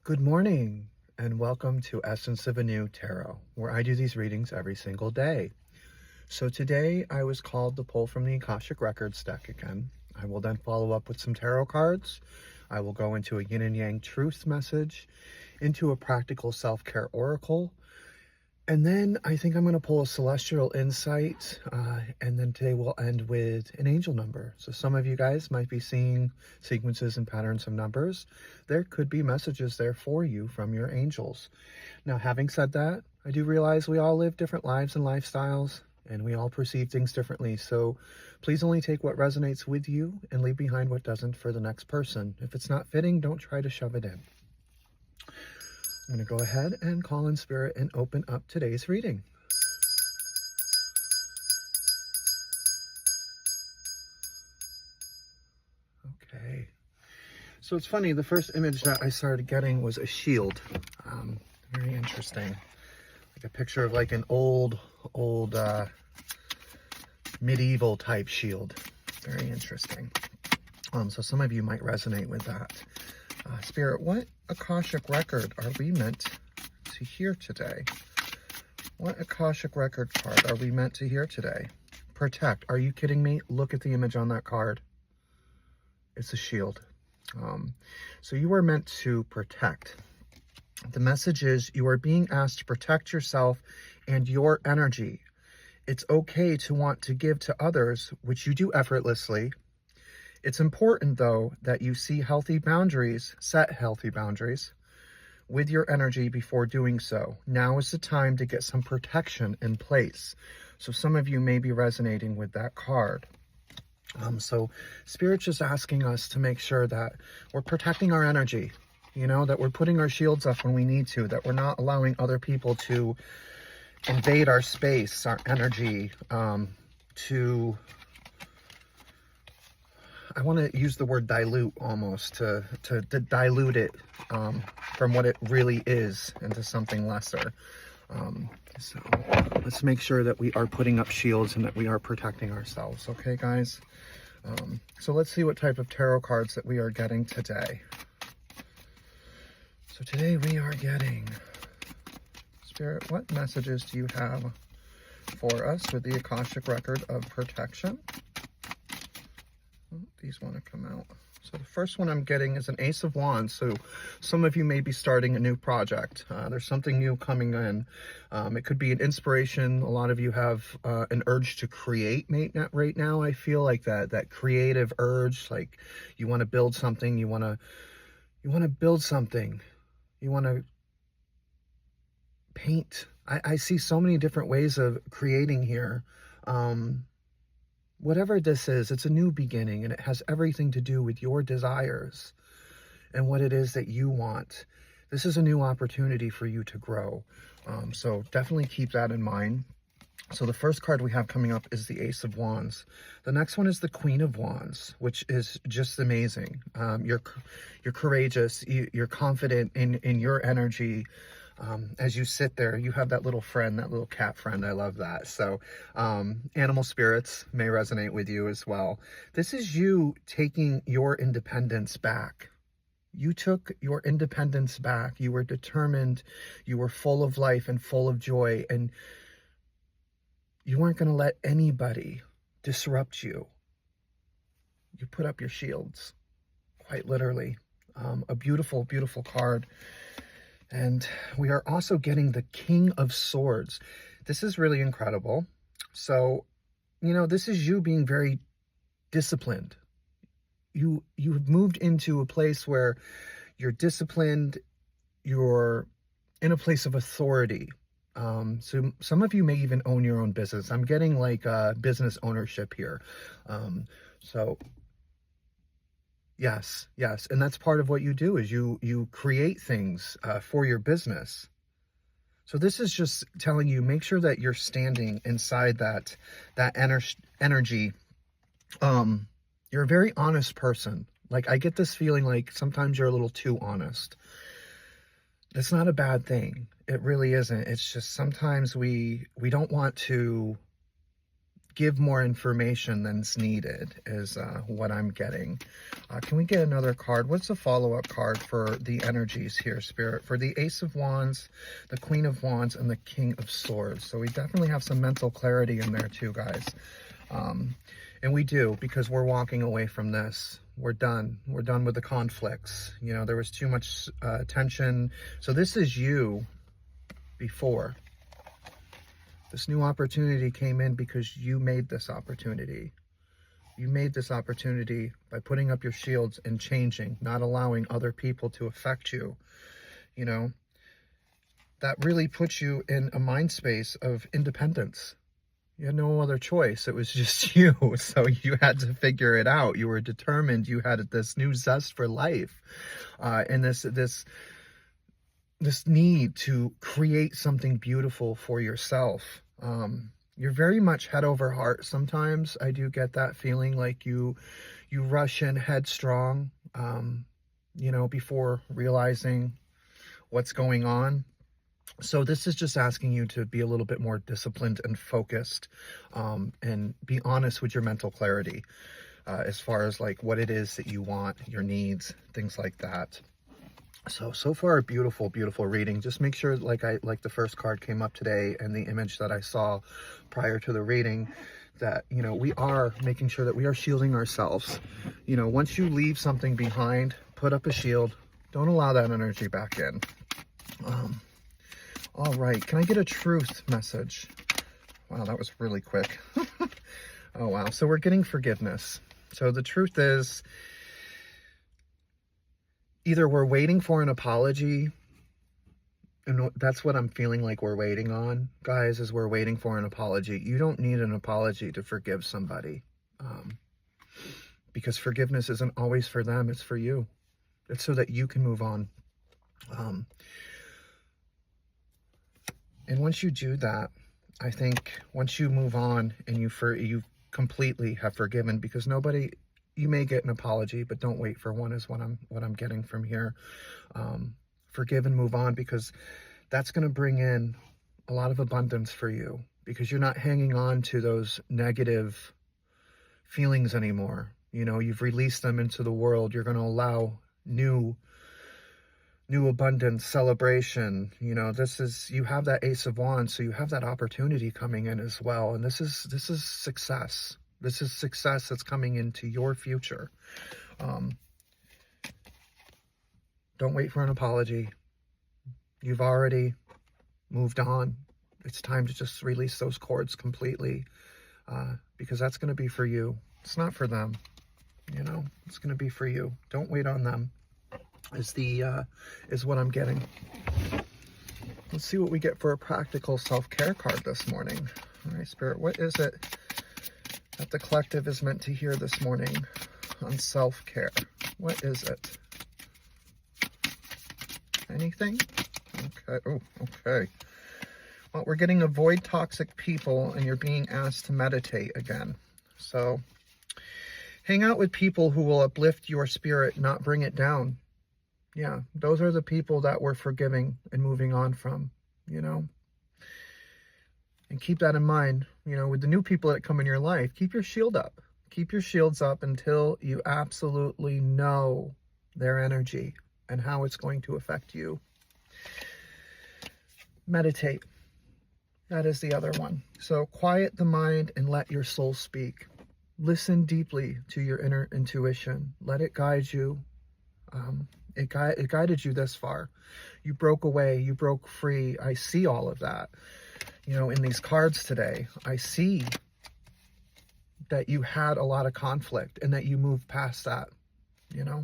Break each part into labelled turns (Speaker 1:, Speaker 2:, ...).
Speaker 1: Good morning and welcome to Essence of a New Tarot, where I do these readings every single day. So today I was called to pull from the Akashic Records deck again. I will then follow up with some tarot cards. I will go into a yin and yang truth message, into a practical self-care oracle, and then I think I'm going to pull a celestial insight, and then today we'll end with an angel number. So some of you guys might be seeing sequences and patterns of numbers. There could be messages there for you from your angels. Now, having said that, I do realize we all live different lives and lifestyles, and we all perceive things differently. So please only take what resonates with you and leave behind what doesn't for the next person. If it's not fitting, don't try to shove it in. I'm going to go ahead and call in spirit and open up today's reading. Okay. So it's funny, the first image that I started getting was a shield. Very interesting. Like a picture of like an old medieval type shield. Very interesting. So some of you might resonate with that. Spirit, what Akashic record are we meant to hear today? What Akashic record card are we meant to hear today? Protect. Are you kidding me? Look at the image on that card. It's a shield. So you are meant to protect. The message is you are being asked to protect yourself and your energy. It's okay to want to give to others, which you do effortlessly. It's important, though, that you see healthy boundaries, set healthy boundaries with your energy before doing so. Now is the time to get some protection in place. So some of you may be resonating with that card. So Spirit's just asking us to make sure that we're protecting our energy, that we're putting our shields up when we need to, that we're not allowing other people to invade our space, our energy, I want to use the word dilute almost, to dilute it from what it really is into something lesser. So let's make sure that we are putting up shields and that we are protecting ourselves. Okay, guys? So let's see what type of tarot cards that we are getting today. So today we are getting, Spirit, what messages do you have for us with the Akashic Record of Protection? These want to come out. So the first one I'm getting is an Ace of Wands. So some of you may be starting a new project. There's something new coming in. It could be an inspiration. A lot of you have an urge to create right now. I feel like that creative urge, like you want to build something, you want to build something, you want to paint. I see so many different ways of creating here. Whatever this is, it's a new beginning, and it has everything to do with your desires and what it is that you want. This is a new opportunity for you to grow. So definitely keep that in mind. So the first card we have coming up is the Ace of Wands. The next one is the Queen of Wands, which is just amazing. You're courageous. You're confident in your energy. As you sit there, you have that little friend, that little cat friend. I love that. So animal spirits may resonate with you as well. This is you taking your independence back. You took your independence back. You were determined. You were full of life and full of joy. And you weren't going to let anybody disrupt you. You put up your shields, quite literally. A beautiful, beautiful card. And we are also getting the King of Swords. This is really incredible. So, this is you being very disciplined. You've moved into a place where you're disciplined. You're in a place of authority. So some of you may even own your own business. I'm getting like business ownership here. So yes. And that's part of what you do is you create things for your business. So this is just telling you, make sure that you're standing inside that energy. You're a very honest person. Like I get this feeling like sometimes you're a little too honest. That's not a bad thing. It really isn't. It's just sometimes we don't want to give more information than's needed is what I'm getting. Can we get another card? What's the follow-up card for the energies here, Spirit? For the Ace of Wands, the Queen of Wands, and the King of Swords. So we definitely have some mental clarity in there too, guys. And we do, because we're walking away from this. We're done. We're done with the conflicts. You know, there was too much tension. So this is you before. This new opportunity came in because you made this opportunity. You made this opportunity by putting up your shields and changing, not allowing other people to affect you. You know, that really puts you in a mind space of independence. You had no other choice. It was just you. So you had to figure it out. You were determined. You had this new zest for life. And this need to create something beautiful for yourself. You're very much head over heart. Sometimes I do get that feeling like you rush in headstrong, you know, before realizing what's going on. So this is just asking you to be a little bit more disciplined and focused, and be honest with your mental clarity, as far as like what it is that you want, your needs, things like that. So far a beautiful, beautiful reading. Just make sure, like the first card came up today and the image that I saw prior to the reading, that, you know, we are making sure that we are shielding ourselves. You know, once you leave something behind, put up a shield. Don't allow that energy back in. All right, can I get a truth message? Wow, that was really quick. Oh, wow. So we're getting forgiveness. So the truth is, either we're waiting for an apology, and that's what I'm feeling like we're waiting on, guys, is we're waiting for an apology. You don't need an apology to forgive somebody, because forgiveness isn't always for them, it's for you. It's so that you can move on. And once you do that, I think once you move on and you completely have forgiven, because nobody, you may get an apology, but don't wait for one, is what I'm getting from here. Forgive and move on, because that's going to bring in a lot of abundance for you, because you're not hanging on to those negative feelings anymore. You know, you've released them into the world. You're going to allow new abundance, celebration. You know, you have that Ace of Wands, so you have that opportunity coming in as well. And this is success. This is success that's coming into your future. Don't wait for an apology. You've already moved on. It's time to just release those cords completely, because that's going to be for you. It's not for them. You know, it's going to be for you. Don't wait on them, is what I'm getting. Let's see what we get for a practical self-care card this morning. All right, Spirit, what is it that the collective is meant to hear this morning on self-care? What is it? Anything? Okay. Oh, okay. Well, we're getting avoid toxic people, and you're being asked to meditate again. So hang out with people who will uplift your spirit, not bring it down. Yeah, those are the people that we're forgiving and moving on from, you know. And keep that in mind, you know, with the new people that come in your life. Keep your shield up. Keep your shields up until you absolutely know their energy and how it's going to affect you. Meditate. That is the other one. So quiet the mind and let your soul speak. Listen deeply to your inner intuition. Let it guide you. It guided you this far. You broke away. You broke free. I see all of that. You know, in these cards today, I see that you had a lot of conflict and that you moved past that, you know.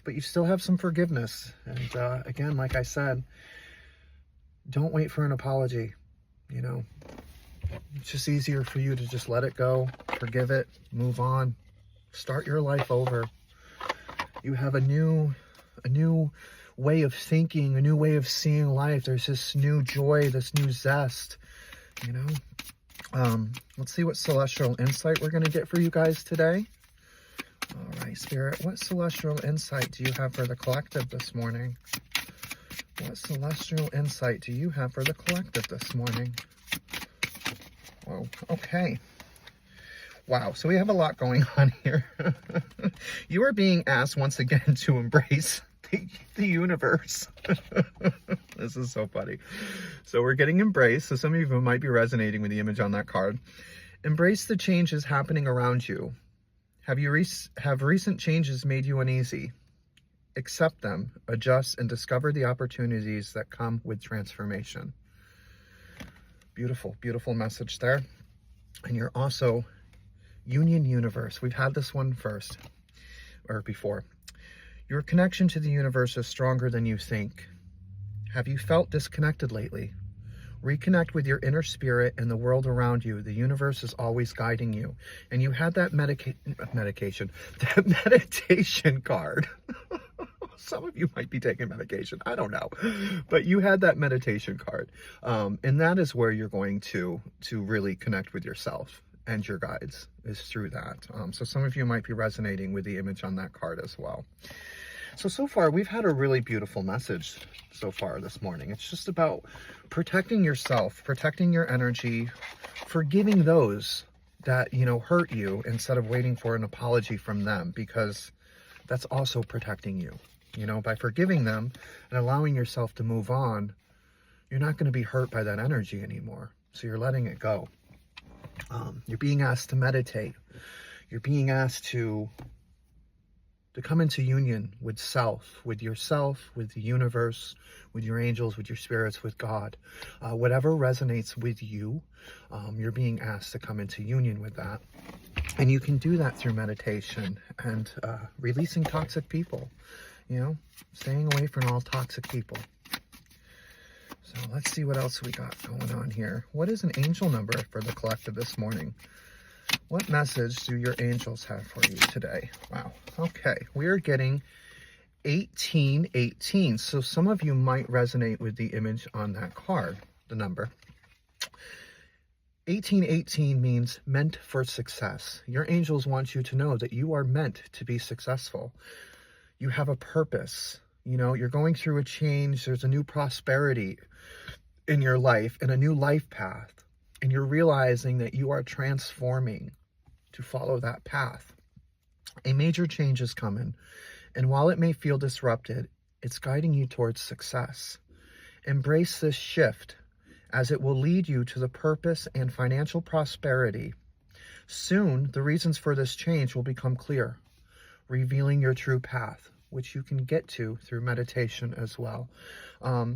Speaker 1: But you still have some forgiveness. And again, like I said, don't wait for an apology, you know. It's just easier for you to just let it go, forgive it, move on, start your life over. You have a new way of thinking, a new way of seeing life. There's this new joy, this new zest, you know. Let's see what celestial insight we're going to get for you guys today. All right, Spirit, what celestial insight do you have for the collective this morning? What celestial insight do you have for the collective this morning? Whoa, okay. Wow, so we have a lot going on here. You are being asked once again to embrace the universe. This is so funny. So we're getting embraced. So some of you might be resonating with the image on that card. Embrace the changes happening around you. Have recent changes made you uneasy? Accept them, adjust, and discover the opportunities that come with transformation. Beautiful, beautiful message there. And you're also Union Universe. We've had this one first, or before. Your connection to the universe is stronger than you think. Have you felt disconnected lately? Reconnect with your inner spirit and the world around you. The universe is always guiding you. And you had that that meditation card. Some of you might be taking medication. I don't know. But you had that meditation card. And that is where you're going to really connect with yourself and your guides, is through that. So some of you might be resonating with the image on that card as well. So far, we've had a really beautiful message so far this morning. It's just about protecting yourself, protecting your energy, forgiving those that, hurt you instead of waiting for an apology from them, because that's also protecting you. By forgiving them and allowing yourself to move on, you're not going to be hurt by that energy anymore. So you're letting it go. You're being asked to meditate. You're being asked to come into union with self, with yourself, with the universe, with your angels, with your spirits, with God. Whatever resonates with you, you're being asked to come into union with that. And you can do that through meditation and releasing toxic people, staying away from all toxic people. So let's see what else we got going on here. What is an angel number for the collective this morning? What message do your angels have for you today? Wow. Okay. We are getting 1818. So some of you might resonate with the image on that card, the number. 1818 means meant for success. Your angels want you to know that you are meant to be successful. You have a purpose. You're going through a change. There's a new prosperity in your life and a new life path. And you're realizing that you are transforming to follow that path. A major change is coming. And while it may feel disrupted, it's guiding you towards success. Embrace this shift, as it will lead you to the purpose and financial prosperity. Soon, the reasons for this change will become clear, revealing your true path, which you can get to through meditation as well.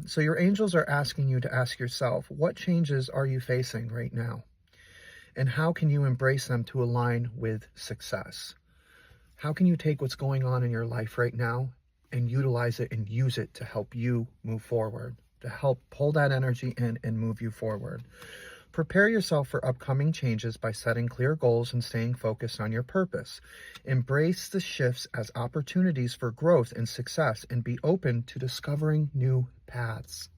Speaker 1: So your angels are asking you to ask yourself, what changes are you facing right now? And how can you embrace them to align with success? How can you take what's going on in your life right now and utilize it and use it to help you move forward, to help pull that energy in and move you forward? Prepare yourself for upcoming changes by setting clear goals and staying focused on your purpose. Embrace the shifts as opportunities for growth and success, and be open to discovering new paths.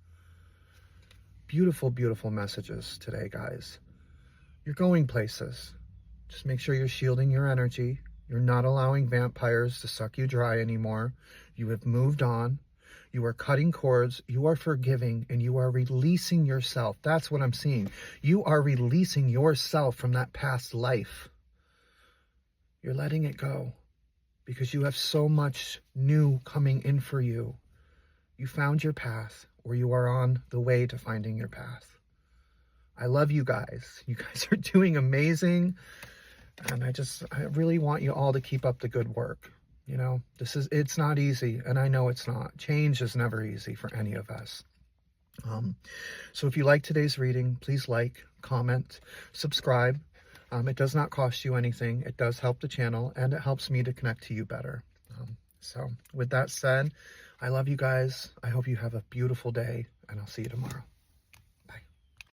Speaker 1: Beautiful, beautiful messages today, guys. You're going places. Just make sure you're shielding your energy. You're not allowing vampires to suck you dry anymore. You have moved on. You are cutting cords, you are forgiving, and you are releasing yourself. That's what I'm seeing. You are releasing yourself from that past life. You're letting it go because you have so much new coming in for you. You found your path, or you are on the way to finding your path. I love you guys. You guys are doing amazing. And I really want you all to keep up the good work. It's not easy, and I know it's not. Change is never easy for any of us. So if you like today's reading, please like, comment, subscribe. It does not cost you anything. It does help the channel, and it helps me to connect to you better. So with that said, I love you guys. I hope you have a beautiful day, and I'll see you tomorrow.